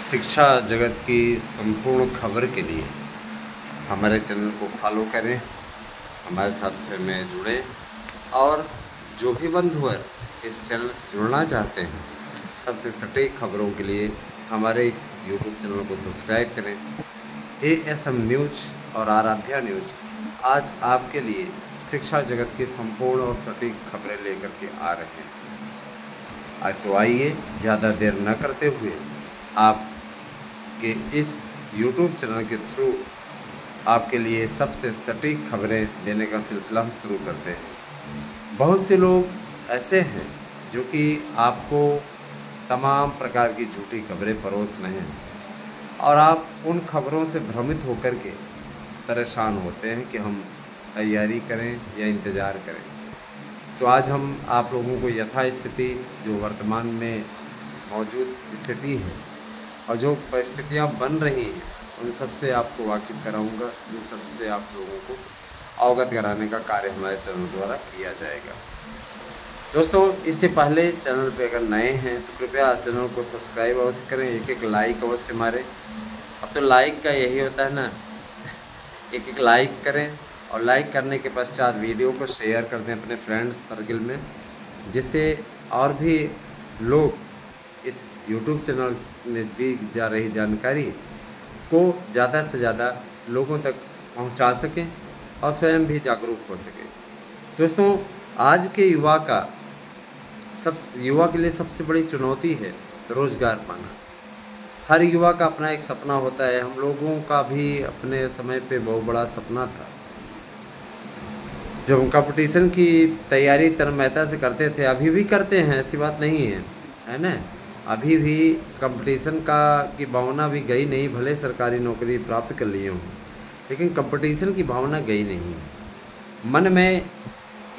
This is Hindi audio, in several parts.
शिक्षा जगत की संपूर्ण खबर के लिए हमारे चैनल को फॉलो करें, हमारे साथ में जुड़ें और जो भी बंधु इस चैनल से जुड़ना चाहते हैं सबसे सटीक खबरों के लिए हमारे इस यूट्यूब चैनल को सब्सक्राइब करें। ASM न्यूज और आराध्या न्यूज आज आपके लिए शिक्षा जगत की संपूर्ण और सटीक खबरें लेकर के आ रहे हैं। आज तो आइए ज़्यादा देर न करते हुए आपके इस YouTube चैनल के थ्रू आपके लिए सबसे सटीक खबरें देने का सिलसिला हम शुरू करते हैं। बहुत से लोग ऐसे हैं जो कि आपको तमाम प्रकार की झूठी खबरें परोस रहे हैं और आप उन खबरों से भ्रमित होकर के परेशान होते हैं कि हम तैयारी करें या इंतज़ार करें। तो आज हम आप लोगों को यथास्थिति जो वर्तमान में मौजूद स्थिति है और जो परिस्थितियां बन रही हैं उन सब से आपको वाकिफ़ कराऊंगा, उन सब से आप लोगों को अवगत कराने का कार्य हमारे चैनल द्वारा किया जाएगा। दोस्तों, इससे पहले चैनल पे अगर नए हैं तो कृपया चैनल को सब्सक्राइब अवश्य करें, एक लाइक अवश्य मारें। अब तो लाइक का यही होता है ना, एक लाइक करें और लाइक करने के पश्चात वीडियो को शेयर कर दें अपने फ्रेंड्स सर्किल में, जिससे और भी लोग इस YouTube चैनल में दी जा रही जानकारी को ज़्यादा से ज़्यादा लोगों तक पहुंचा सकें और स्वयं भी जागरूक हो सकें। दोस्तों, आज के युवा के लिए सबसे बड़ी चुनौती है रोज़गार पाना। हर युवा का अपना एक सपना होता है। हम लोगों का भी अपने समय पे बहुत बड़ा सपना था। जब हम कंपटीशन की तैयारी तन्मयता से करते थे, अभी भी करते हैं, ऐसी बात नहीं है ना। अभी भी कंपटीशन की भावना भी गई नहीं, भले सरकारी नौकरी प्राप्त कर लिए हों, लेकिन कंपटीशन की भावना गई नहीं। मन में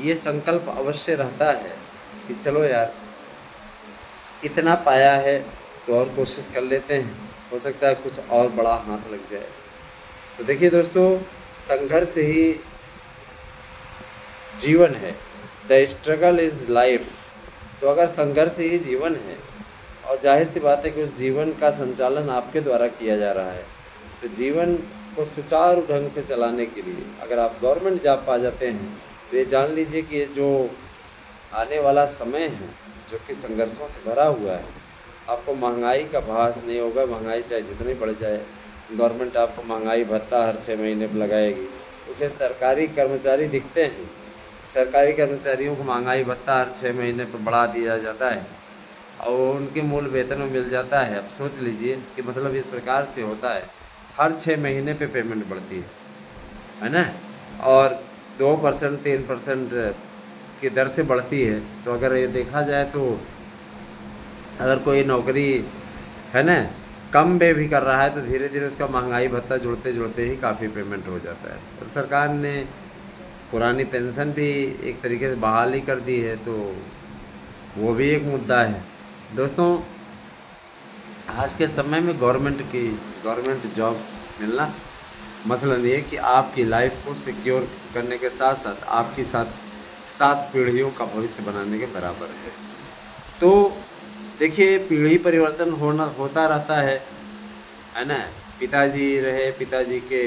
ये संकल्प अवश्य रहता है कि चलो यार, इतना पाया है तो और कोशिश कर लेते हैं, हो सकता है कुछ और बड़ा हाथ लग जाए। तो देखिए दोस्तों, संघर्ष ही जीवन है, द स्ट्रगल इज़ लाइफ। तो अगर संघर्ष ही जीवन है और जाहिर सी बात है कि उस जीवन का संचालन आपके द्वारा किया जा रहा है, तो जीवन को सुचारू ढंग से चलाने के लिए अगर आप गवर्नमेंट जॉब पा जाते हैं तो ये जान लीजिए कि ये जो आने वाला समय है जो कि संघर्षों से भरा हुआ है, आपको महंगाई का भास नहीं होगा। महंगाई चाहे जितनी बढ़ जाए, गवर्नमेंट आपको महंगाई भत्ता हर 6 महीने पर लगाएगी। उसे सरकारी कर्मचारी दिखते हैं, सरकारी कर्मचारियों को महंगाई भत्ता हर 6 महीने पर बढ़ा दिया जाता है और उनके मूल वेतन में मिल जाता है। अब सोच लीजिए कि मतलब इस प्रकार से होता है, हर 6 महीने पे पेमेंट बढ़ती है ना, और 2% 3% की दर से बढ़ती है। तो अगर ये देखा जाए तो अगर कोई नौकरी है ना कम में भी कर रहा है तो धीरे धीरे उसका महंगाई भत्ता जुड़ते जुड़ते ही काफ़ी पेमेंट हो जाता है। तो सरकार ने पुरानी पेंशन भी एक तरीके से बहाल ही कर दी है, तो वो भी एक मुद्दा है। दोस्तों, आज के समय में गवर्नमेंट जॉब मिलना मसलन ये कि आपकी लाइफ को सिक्योर करने के साथ साथ आपकी सात पीढ़ियों का भविष्य बनाने के बराबर है। तो देखिए, पीढ़ी परिवर्तन होता रहता है ना। पिताजी रहे, पिताजी के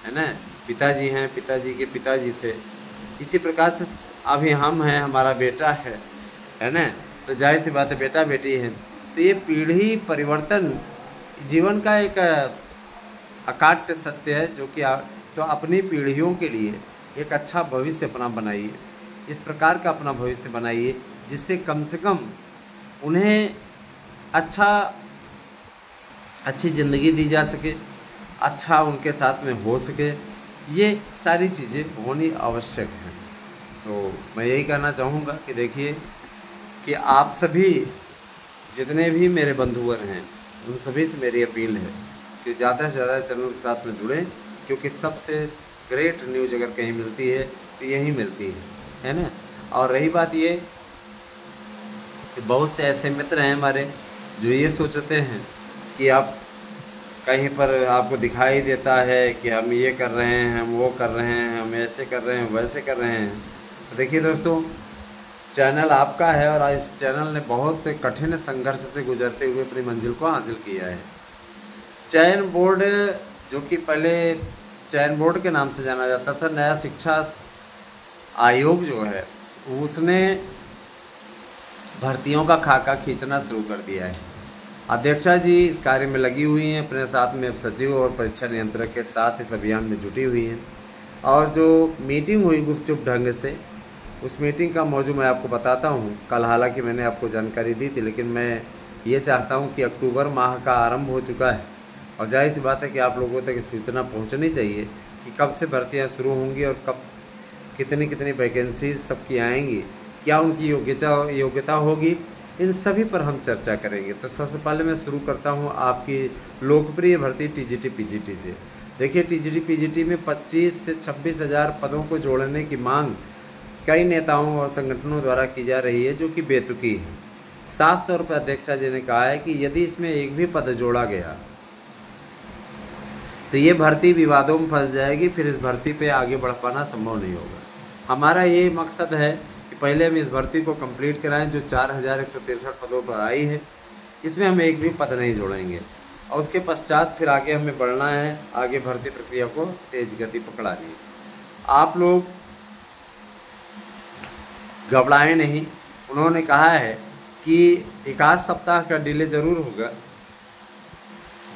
है ना पिताजी हैं, पिताजी के पिताजी थे, इसी प्रकार से अभी हम हैं, हमारा बेटा है ना। तो जाहिर सी बात है बेटा बेटी हैं। तो ये पीढ़ी परिवर्तन जीवन का एक अकाट्य सत्य है जो कि तो अपनी पीढ़ियों के लिए एक अच्छा भविष्य अपना बनाइए, इस प्रकार का अपना भविष्य बनाइए जिससे कम से कम उन्हें अच्छी ज़िंदगी दी जा सके, अच्छा उनके साथ में हो सके। ये सारी चीज़ें होनी आवश्यक हैं। तो मैं यही कहना चाहूँगा कि देखिए कि आप सभी जितने भी मेरे बंधुवर हैं उन सभी से मेरी अपील है कि ज़्यादा से ज़्यादा चैनल के साथ में जुड़ें, क्योंकि सबसे ग्रेट न्यूज़ अगर कहीं मिलती है तो यही मिलती है ना। और रही बात ये कि बहुत से ऐसे मित्र हैं हमारे जो ये सोचते हैं कि आप कहीं पर आपको दिखाई देता है कि हम ये कर रहे हैं, हम वो कर रहे हैं, हम ऐसे कर रहे हैं, वैसे कर रहे हैं। तो देखिए दोस्तों, चैनल आपका है और इस चैनल ने बहुत कठिन संघर्ष से गुजरते हुए अपनी मंजिल को हासिल किया है। चयन बोर्ड, जो कि पहले चयन बोर्ड के नाम से जाना जाता था, नया शिक्षा आयोग जो है उसने भर्तियों का खाका खींचना शुरू कर दिया है। अध्यक्षा जी इस कार्य में लगी हुई हैं, अपने साथ में सचिव और परीक्षा नियंत्रक के साथ इस अभियान में जुटी हुई हैं। और जो मीटिंग हुई गुपचुप ढंग से, उस मीटिंग का मौजू मैं आपको बताता हूँ। कल हालांकि मैंने आपको जानकारी दी थी, लेकिन मैं ये चाहता हूँ कि अक्टूबर माह का आरंभ हो चुका है और जाहिर सी बात है कि आप लोगों तक सूचना पहुँचनी चाहिए कि कब से भर्तियाँ शुरू होंगी और कब कितनी कितनी वैकेंसीज सबकी आएंगी, क्या उनकी योग्यता होगी, इन सभी पर हम चर्चा करेंगे। तो सबसे पहले मैं शुरू करता हूं आपकी लोकप्रिय भर्ती टीजीटी पीजीटी से। देखिए, टीजीटी पीजीटी में 25 से 26 हज़ार पदों को जोड़ने की मांग कई नेताओं और संगठनों द्वारा की जा रही है, जो कि बेतुकी है। साफ तौर पर अध्यक्षा जी ने कहा है कि यदि इसमें एक भी पद जोड़ा गया तो ये भर्ती विवादों में फंस जाएगी, फिर इस भर्ती पे आगे बढ़ पाना संभव नहीं होगा। हमारा ये मकसद है कि पहले हम इस भर्ती को कंप्लीट कराएं जो 4163 पदों पर आई है। इसमें हम एक भी पद नहीं जोड़ेंगे और उसके पश्चात फिर आगे हमें बढ़ना है, आगे भर्ती प्रक्रिया को तेज गति पकड़ानी है। आप लोग घबराएं नहीं। उन्होंने कहा है कि 1 सप्ताह का डिले ज़रूर होगा,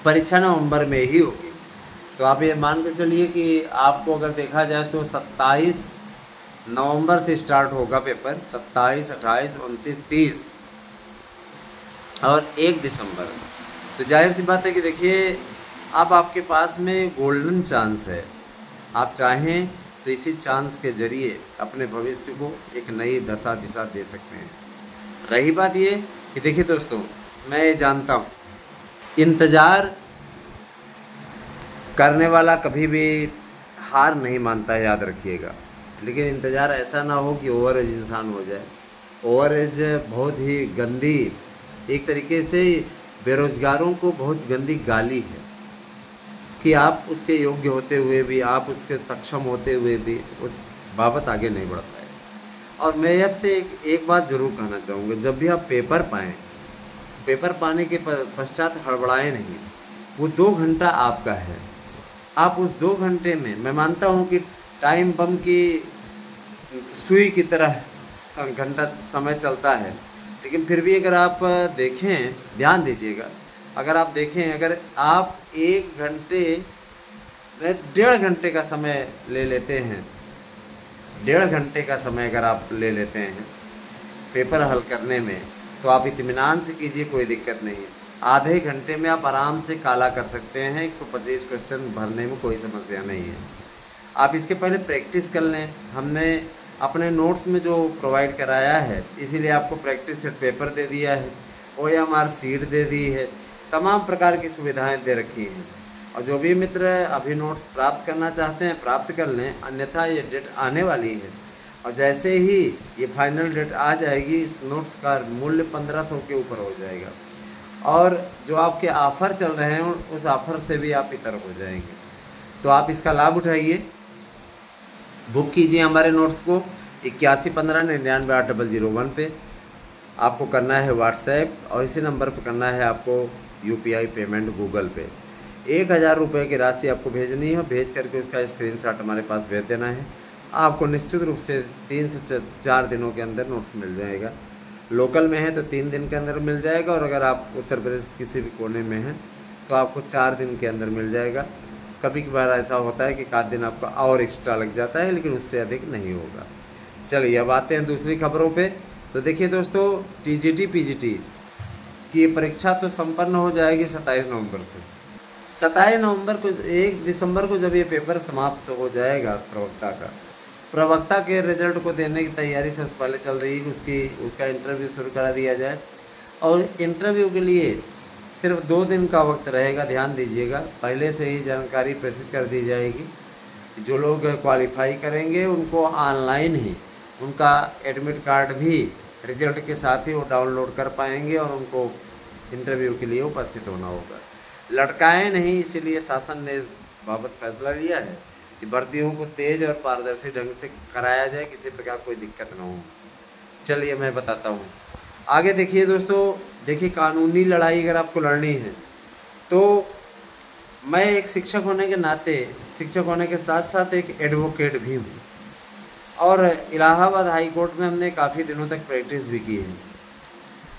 परीक्षा नवंबर में ही होगी। तो आप ये मान के चलिए कि आपको अगर देखा जाए तो 27 नवंबर से स्टार्ट होगा पेपर, 27, 28, 29, 30 और 1 दिसंबर। तो जाहिर सी बात है कि देखिए, अब आपके पास में गोल्डन चांस है। आप चाहें तो इसी चांस के जरिए अपने भविष्य को एक नई दिशा दे सकते हैं। रही बात ये कि देखिए दोस्तों, मैं ये जानता हूँ इंतज़ार करने वाला कभी भी हार नहीं मानता है, याद रखिएगा। लेकिन इंतज़ार ऐसा ना हो कि ओवर एज इंसान हो जाए। ओवर एज बहुत ही गंदी, एक तरीके से बेरोज़गारों को बहुत गंदी गाली है कि आप उसके योग्य होते हुए भी, आप उसके सक्षम होते हुए भी उस बाबत आगे नहीं बढ़ पाए। और मैं आपसे एक बात ज़रूर कहना चाहूँगा, जब भी आप पेपर पाएँ, पेपर पाने के पश्चात हड़बड़ाएँ नहीं। वो 2 घंटा आपका है। आप उस 2 घंटे में, मैं मानता हूँ कि टाइम बम की सुई की तरह घंटा समय चलता है, लेकिन फिर भी अगर आप देखें, ध्यान दीजिएगा, अगर आप देखें, अगर आप 1 घंटे में 1.5 घंटे का समय ले लेते हैं, 1.5 घंटे का समय अगर आप ले लेते हैं पेपर हल करने में, तो आप इत्मीनान से कीजिए, कोई दिक्कत नहीं है। आधे घंटे में आप आराम से काला कर सकते हैं। 125 क्वेश्चन भरने में कोई समस्या नहीं है। आप इसके पहले प्रैक्टिस कर लें। हमने अपने नोट्स में जो प्रोवाइड कराया है, इसीलिए आपको प्रैक्टिस सेट पेपर दे दिया है, OMR सीट दे दी है, तमाम प्रकार की सुविधाएं दे रखी हैं। और जो भी मित्र अभी नोट्स प्राप्त करना चाहते हैं प्राप्त कर लें, अन्यथा ये डेट आने वाली है और जैसे ही ये फाइनल डेट आ जाएगी, इस नोट्स का मूल्य 1500 के ऊपर हो जाएगा और जो आपके ऑफ़र चल रहे हैं उस ऑफ़र से भी आप इतर हो जाएंगे। तो आप इसका लाभ उठाइए, बुक कीजिए हमारे नोट्स को 8115998001 पे। आपको करना है व्हाट्सएप और इसी नंबर पर करना है आपको UPI पेमेंट गूगल पे। 1000 रुपये की राशि आपको भेजनी है, भेज करके उसका स्क्रीनशॉट हमारे पास भेज देना है। आपको निश्चित रूप से 3 से 4 दिनों के अंदर नोट्स मिल जाएगा। लोकल में है तो 3 दिन के अंदर मिल जाएगा और अगर आप उत्तर प्रदेश किसी भी कोने में हैं तो आपको 4 दिन के अंदर मिल जाएगा। कभी कभार ऐसा होता है कि 1 दिन आपका और एक्स्ट्रा लग जाता है, लेकिन उससे अधिक नहीं होगा। चलिए अब आते हैं दूसरी खबरों पे। तो देखिए दोस्तों, TGT PGT की परीक्षा तो संपन्न हो जाएगी 27 नवंबर से। 27 नवंबर को, 1 दिसंबर को जब ये पेपर समाप्त हो जाएगा प्रवक्ता के रिजल्ट को देने की तैयारी सबसे पहले चल रही है। उसका इंटरव्यू शुरू करा दिया जाए और इंटरव्यू के लिए सिर्फ 2 दिन का वक्त रहेगा। ध्यान दीजिएगा, पहले से ही जानकारी प्रेषित कर दी जाएगी। जो लोग क्वालिफाई करेंगे उनको ऑनलाइन ही उनका एडमिट कार्ड भी रिजल्ट के साथ ही वो डाउनलोड कर पाएंगे और उनको इंटरव्यू के लिए उपस्थित होना होगा। लटकाएं नहीं, इसीलिए शासन ने इस बाबत फैसला लिया है कि भर्तियों को तेज और पारदर्शी ढंग से कराया जाए, किसी प्रकार कोई दिक्कत न हो। चलिए मैं बताता हूँ। आगे देखिए दोस्तों, देखिए कानूनी लड़ाई अगर आपको लड़नी है तो मैं एक शिक्षक होने के नाते, शिक्षक होने के साथ साथ एक एडवोकेट भी हूँ, और इलाहाबाद हाई कोर्ट में हमने काफ़ी दिनों तक प्रैक्टिस भी की है।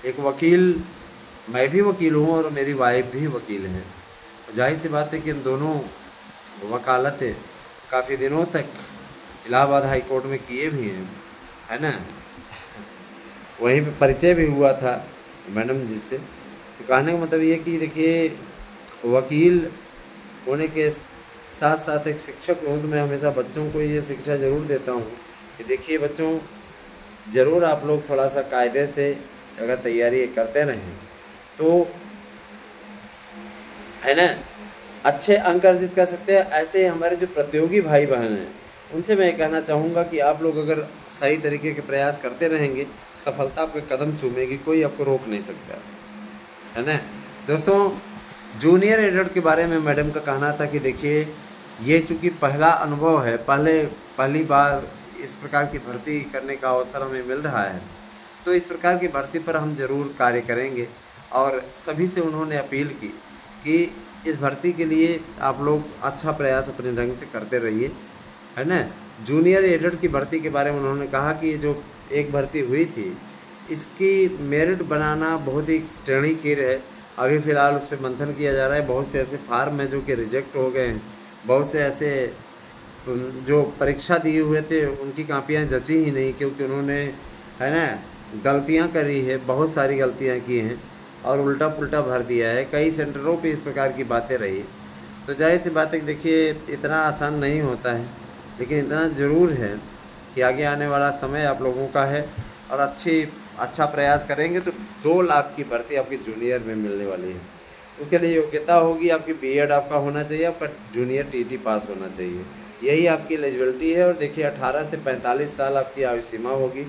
एक वकील, मैं भी वकील हूँ और मेरी वाइफ भी वकील हैं। जाहिर सी बात है कि हम दोनों वकालतें काफ़ी दिनों तक इलाहाबाद हाई कोर्ट में किए भी हैं, है ना। वहीं पे परिचय भी हुआ था मैडम जी से। तो कहने का मतलब ये कि देखिए, वकील होने के साथ साथ एक शिक्षक हूँ, तो मैं हमेशा बच्चों को ये शिक्षा ज़रूर देता हूँ कि देखिए बच्चों, ज़रूर आप लोग थोड़ा सा कायदे से अगर तैयारी करते रहें तो, है ना, अच्छे अंक अर्जित कर सकते हैं। ऐसे हमारे जो प्रतियोगी भाई बहन हैं उनसे मैं कहना चाहूँगा कि आप लोग अगर सही तरीके के प्रयास करते रहेंगे, सफलता आपके कदम चूमेगी, कोई आपको रोक नहीं सकता, है ना। दोस्तों, जूनियर एडल्ट के बारे में मैडम का कहना था कि देखिए, ये चूँकि पहला अनुभव है, पहली बार इस प्रकार की भर्ती करने का अवसर हमें मिल रहा है, तो इस प्रकार की भर्ती पर हम ज़रूर कार्य करेंगे। और सभी से उन्होंने अपील की कि इस भर्ती के लिए आप लोग अच्छा प्रयास अपने ढंग से करते रहिए, है ना। जूनियर एडल्ट की भर्ती के बारे में उन्होंने कहा कि जो एक भर्ती हुई थी, इसकी मेरिट बनाना बहुत ही टेढ़ी है। अभी फ़िलहाल उस पर मंथन किया जा रहा है। बहुत से ऐसे फार्म हैं जो कि रिजेक्ट हो गए हैं, बहुत से ऐसे जो परीक्षा दिए हुए थे उनकी कापियाँ जची ही नहीं, क्योंकि उन्होंने, है ना, गलतियाँ करी है, बहुत सारी गलतियाँ की हैं और उल्टा पुल्टा भर दिया है। कई सेंटरों पे इस प्रकार की बातें रही। तो जाहिर सी बात है कि देखिए, इतना आसान नहीं होता है, लेकिन इतना ज़रूर है कि आगे आने वाला समय आप लोगों का है और अच्छा प्रयास करेंगे तो 2 लाख की भर्ती आपकी जूनियर में मिलने वाली है। उसके लिए योग्यता होगी आपकी बीएड आपका होना चाहिए, आपका जूनियर टीटी पास होना चाहिए, यही आपकी एलिजिबिलिटी है। और देखिए, 18 से 45 साल आपकी आयु सीमा होगी।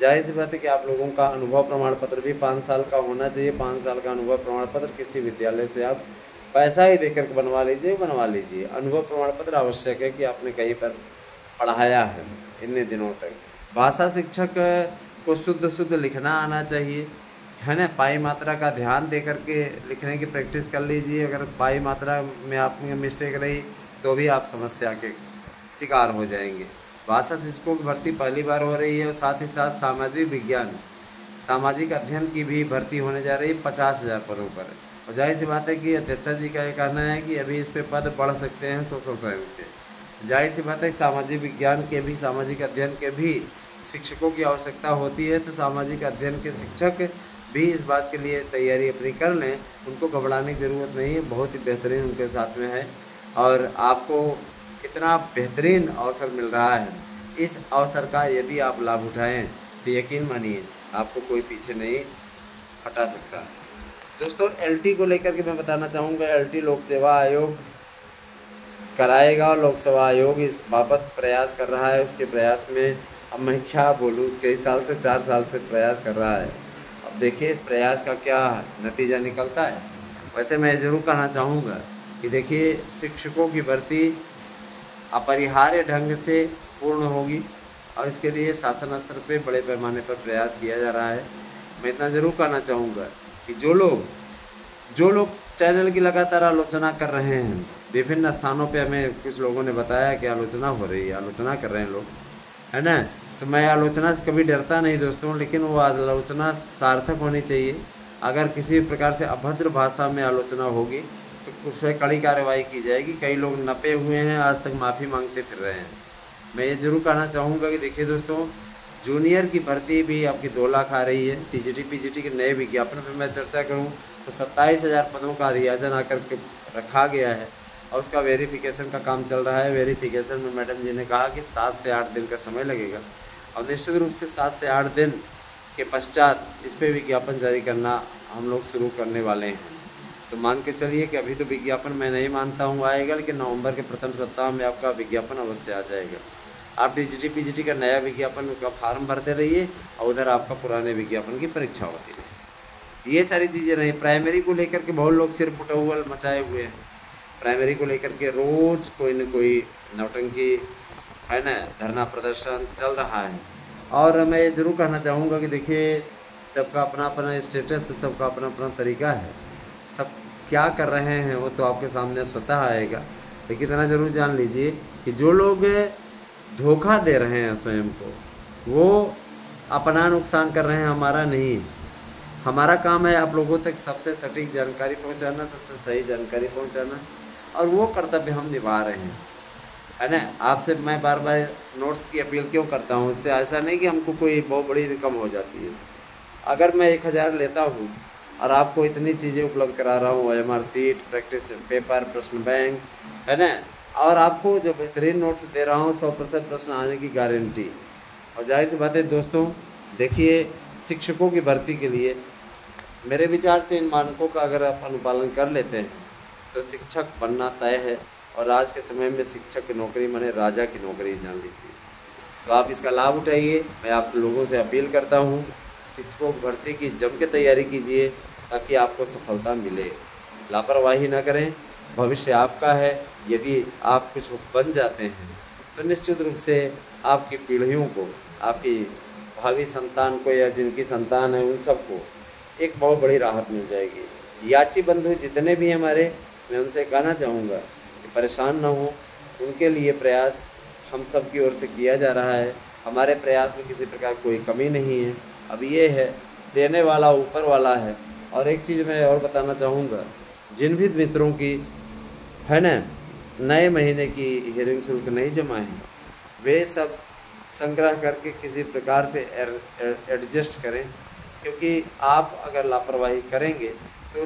जाहिर सी बात है कि आप लोगों का अनुभव प्रमाण पत्र भी 5 साल का होना चाहिए। 5 साल का अनुभव प्रमाण पत्र किसी विद्यालय से आप पैसा ही देकर बनवा लीजिए। अनुभव प्रमाण पत्र आवश्यक है कि आपने कहीं पर पढ़ाया है इतने दिनों तक। भाषा शिक्षक को शुद्ध लिखना आना चाहिए, है ना। पाई मात्रा का ध्यान दे करके लिखने की प्रैक्टिस कर लीजिए। अगर पाई मात्रा में आप में मिस्टेक रही तो भी आप समस्या के शिकार हो जाएंगे। भाषा शिक्षकों की भर्ती पहली बार हो रही है और साथ ही साथ सामाजिक विज्ञान, सामाजिक अध्ययन की भी भर्ती होने जा रही है 50,000 पदों पर। और जाहिर सी बात है कि अध्यक्षा जी का ये कहना है कि अभी इस पे पद बढ़ सकते हैं 100 के। जाहिर सी बात है कि सामाजिक विज्ञान के भी, सामाजिक अध्ययन के भी शिक्षकों की आवश्यकता होती है। तो सामाजिक अध्ययन के शिक्षक भी इस बात के लिए तैयारी अपनी कर लें, उनको घबराने की ज़रूरत नहीं है। बहुत ही बेहतरीन उनके साथ में है और आपको इतना बेहतरीन अवसर मिल रहा है। इस अवसर का यदि आप लाभ उठाएं तो यकीन मानिए आपको कोई पीछे नहीं हटा सकता। दोस्तों, एलटी को लेकर के मैं बताना चाहूँगा, एलटी लोक सेवा आयोग कराएगा और लोक सेवा आयोग इस बाबत प्रयास कर रहा है। उसके प्रयास में अब मैं क्या बोलूँ, कई साल से 4 साल से प्रयास कर रहा है। अब देखिए इस प्रयास का क्या नतीजा निकलता है। वैसे मैं ज़रूर कहना चाहूँगा कि देखिए, शिक्षकों की भर्ती अपरिहार्य ढंग से पूर्ण होगी और इसके लिए शासन स्तर पे बड़े पैमाने पर प्रयास किया जा रहा है। मैं इतना ज़रूर कहना चाहूँगा कि जो लोग चैनल की लगातार आलोचना कर रहे हैं, विभिन्न स्थानों पे हमें कुछ लोगों ने बताया कि आलोचना हो रही है, आलोचना कर रहे हैं लोग, है ना। तो मैं आलोचना से कभी डरता नहीं दोस्तों, लेकिन वो आलोचना सार्थक होनी चाहिए। अगर किसी प्रकार से अभद्र भाषा में आलोचना होगी तो उस पर कड़ी कार्रवाई की जाएगी। कई लोग नपे हुए हैं, आज तक माफ़ी मांगते फिर रहे हैं। मैं ये ज़रूर कहना चाहूँगा कि देखिए दोस्तों, जूनियर की भर्ती भी आपकी 2 लाख आ रही है। टीजीटी पीजीटी के नए विज्ञापन पर मैं चर्चा करूँ तो 27,000 पदों का अधियाचन आकर के रखा गया है और उसका वेरिफिकेशन का काम चल रहा है। वेरिफिकेशन में मैडम जी ने कहा कि 7 से 8 दिन का समय लगेगा और निश्चित रूप से 7 से 8 दिन के पश्चात इस पर विज्ञापन जारी करना हम लोग शुरू करने वाले हैं। तो मान के चलिए कि अभी तो विज्ञापन मैं नहीं मानता हूँ आएगा, लेकिन नवंबर के प्रथम सप्ताह में आपका विज्ञापन अवश्य आ जाएगा। आप टीजीटी पीजीटी का नया विज्ञापन का फॉर्म भरते रहिए और उधर आपका पुराने विज्ञापन की परीक्षा होती है। ये सारी चीज़ें रही। प्राइमरी को लेकर के बहुत लोग सिर फुटौल मचाए हुए हैं। प्राइमरी को लेकर के रोज़ कोई न कोई नौटंकी, है ना, धरना प्रदर्शन चल रहा है। और मैं ये ज़रूर कहना चाहूँगा कि देखिए, सबका अपना अपना स्टेटस है, सबका अपना अपना तरीका है। सब क्या कर रहे हैं वो तो आपके सामने स्वतः आएगा। लेकिन इतना ज़रूर जान लीजिए कि जो लोग धोखा दे रहे हैं स्वयं को, वो अपना नुकसान कर रहे हैं, हमारा नहीं। हमारा काम है आप लोगों तक सबसे सटीक जानकारी पहुंचाना, सबसे सही जानकारी पहुंचाना, और वो कर्तव्य हम निभा रहे हैं, है ना। आपसे मैं बार बार नोट्स की अपील क्यों करता हूँ? इससे ऐसा नहीं कि हमको कोई बहुत बड़ी रकम हो जाती है। अगर मैं 1000 लेता हूँ और आपको इतनी चीज़ें उपलब्ध करा रहा हूँ, OMR शीट, प्रैक्टिस पेपर, प्रश्न बैंक, है ना, और आपको जो बेहतरीन नोट्स दे रहा हूँ 100% प्रश्न आने की गारंटी। और जाहिर सी बात है दोस्तों, देखिए, शिक्षकों की भर्ती के लिए मेरे विचार से इन मानकों का अगर आप अनुपालन कर लेते हैं तो शिक्षक बनना तय है। और आज के समय में शिक्षक की नौकरी माने राजा की नौकरी, जान लीजिए। तो आप इसका लाभ उठाइए। मैं आप लोगों से अपील करता हूँ, शिक्षकों की भर्ती की जम के तैयारी कीजिए ताकि आपको सफलता मिले। लापरवाही ना करें, भविष्य आपका है। यदि आप कुछ बन जाते हैं तो निश्चित रूप से आपकी पीढ़ियों को, आपकी भावी संतान को या जिनकी संतान है उन सबको एक बहुत बड़ी राहत मिल जाएगी। याची बंधु जितने भी हमारे, मैं उनसे कहना चाहूँगा कि परेशान ना हो। उनके लिए प्रयास हम सब की ओर से किया जा रहा है। हमारे प्रयास में किसी प्रकार कोई कमी नहीं है। अब ये है, देने वाला ऊपर वाला है। और एक चीज़ मैं और बताना चाहूँगा, जिन भी मित्रों की, है ना, नए महीने की हियरिंग शुल्क नहीं जमा है, वे सब संग्रह करके किसी प्रकार से एडजस्ट करें, क्योंकि आप अगर लापरवाही करेंगे तो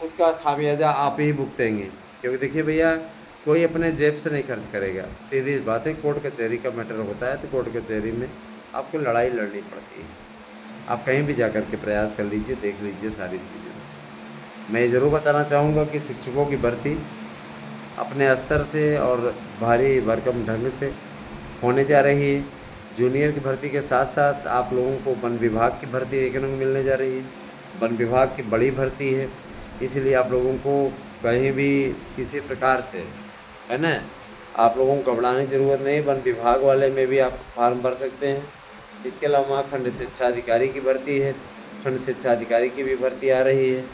उसका खामियाजा आप ही भुगतेंगे। क्योंकि देखिए भैया, कोई अपने जेब से नहीं खर्च करेगा। सीधी बात है, कोर्ट कचहरी का मैटर होता है तो कोर्ट कचहरी में आपको लड़ाई लड़नी पड़ती है। आप कहीं भी जाकर के प्रयास कर लीजिए, देख लीजिए सारी चीज़ें। मैं ज़रूर बताना चाहूँगा कि शिक्षकों की भर्ती अपने स्तर से और भारी भरकम ढंग से होने जा रही है। जूनियर की भर्ती के साथ साथ आप लोगों को वन विभाग की भर्ती देखने को मिलने जा रही है। वन विभाग की बड़ी भर्ती है, इसलिए आप लोगों को कहीं भी किसी प्रकार से, है ना, आप लोगों को घबराने की ज़रूरत नहीं। वन विभाग वाले में भी आप फॉर्म भर सकते हैं। इसके अलावा खंड शिक्षा अधिकारी की भर्ती है, खंड शिक्षा अधिकारी की भी भर्ती आ रही है।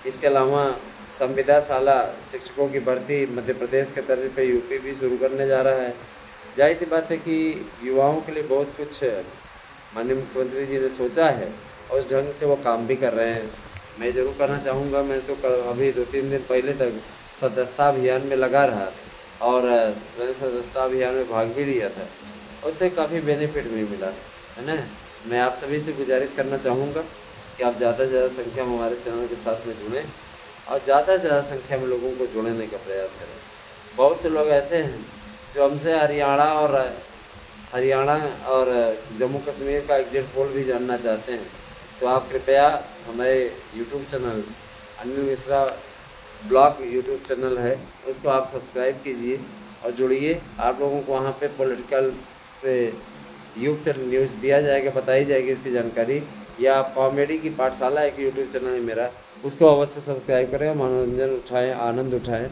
इसके अलावा संविदा शाला शिक्षकों की भर्ती मध्य प्रदेश के तर्ज पे यूपी भी शुरू करने जा रहा है। जाहिर सी बात है कि युवाओं के लिए बहुत कुछ माननीय मुख्यमंत्री जी ने सोचा है और उस ढंग से वो काम भी कर रहे हैं। मैं ज़रूर करना चाहूँगा, मैं तो अभी 2-3 दिन पहले तक सदस्यता अभियान में लगा रहा और मैंने सदस्यता अभियान में भाग भी लिया था, उससे काफ़ी बेनिफिट भी मिला, है ना। मैं आप सभी से गुजारिश करना चाहूँगा कि आप ज़्यादा से ज़्यादा संख्या में हमारे चैनल के साथ में जुड़ें और ज़्यादा से ज़्यादा संख्या में लोगों को जोड़ने का प्रयास करें। बहुत से लोग ऐसे हैं जो हमसे हरियाणा और जम्मू कश्मीर का एग्जिट पोल भी जानना चाहते हैं। तो आप कृपया हमारे YouTube channel Anil Mishra blog YouTube channel है, उसको आप सब्सक्राइब कीजिए और जुड़िए। आप लोगों को वहाँ पे पॉलिटिकल से युक्त न्यूज़ दिया जाएगा, बताई जाएगी इसकी जानकारी। या कॉमेडी की पाठशाला एक यूट्यूब चैनल है मेरा, उसको अवश्य सब्सक्राइब करें, मनोरंजन उठाएं, आनंद उठाएं।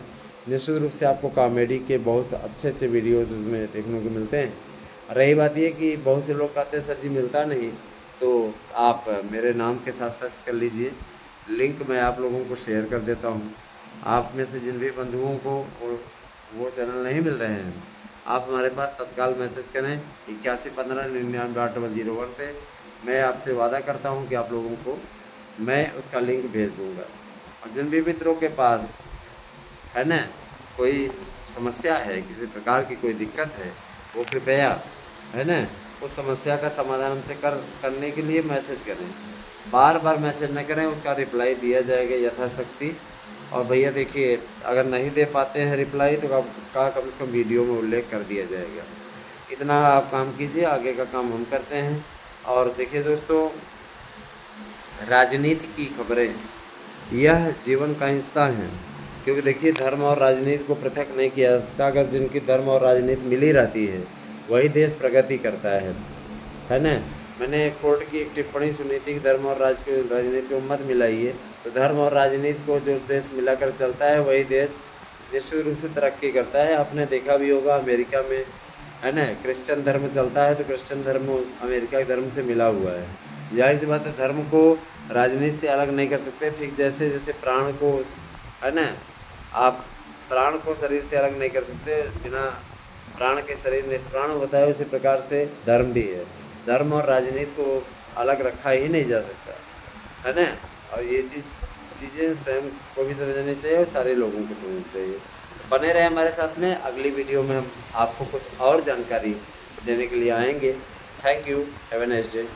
निश्चित रूप से आपको कॉमेडी के बहुत अच्छे अच्छे वीडियोज उसमें देखने को मिलते हैं। रही बात ये कि बहुत से लोग कहते हैं सर जी मिलता नहीं, तो आप मेरे नाम के साथ सर्च कर लीजिए, लिंक मैं आप लोगों को शेयर कर देता हूँ। आप में से जिन भी बंधुओं को वो चैनल नहीं मिल रहे हैं, आप हमारे पास तत्काल मैसेज करें 8115998001 पे। मैं आपसे वादा करता हूँ कि आप लोगों को मैं उसका लिंक भेज दूँगा। और जिन भी मित्रों के पास, है ना, कोई समस्या है, किसी प्रकार की कोई दिक्कत है, वो कृपया, है ना, उस समस्या का समाधान हमसे करने के लिए मैसेज करें। बार बार मैसेज न करें, उसका रिप्लाई दिया जाएगा यथाशक्ति। और भैया देखिए, अगर नहीं दे पाते हैं रिप्लाई तो का कम से कम वीडियो में उल्लेख कर दिया जाएगा। इतना आप काम कीजिए, आगे का काम हम करते हैं। और देखिए दोस्तों, राजनीति की खबरें यह जीवन का हिस्सा हैं, क्योंकि देखिए धर्म और राजनीति को पृथक नहीं किया जा सकता। अगर जिनकी धर्म और राजनीति मिली रहती है वही देश प्रगति करता है ना। मैंने कोर्ट की एक टिप्पणी सुनी थी कि धर्म और राजनीति को मत मिलाइए, तो धर्म और राजनीति को जो देश मिलाकर चलता है वही देश निश्चित रूप से तरक्की करता है। आपने देखा भी होगा अमेरिका में है ना। क्रिश्चियन धर्म चलता है तो क्रिश्चियन धर्म अमेरिका के धर्म से मिला हुआ है। जाहिर सी बात है धर्म को राजनीति से अलग नहीं कर सकते। ठीक जैसे जैसे प्राण को, है ना, आप प्राण को शरीर से अलग नहीं कर सकते, बिना प्राण के शरीर निष्प्राण होता है, उसी प्रकार से धर्म भी है। धर्म और राजनीति को अलग रखा ही नहीं जा सकता, है ना। और ये चीज़ें स्वयं को भी समझनी चाहिए और सारे लोगों को समझनी चाहिए। बने रहे हमारे साथ में, अगली वीडियो में हम आपको कुछ और जानकारी देने के लिए आएंगे। Thank you, have a nice day.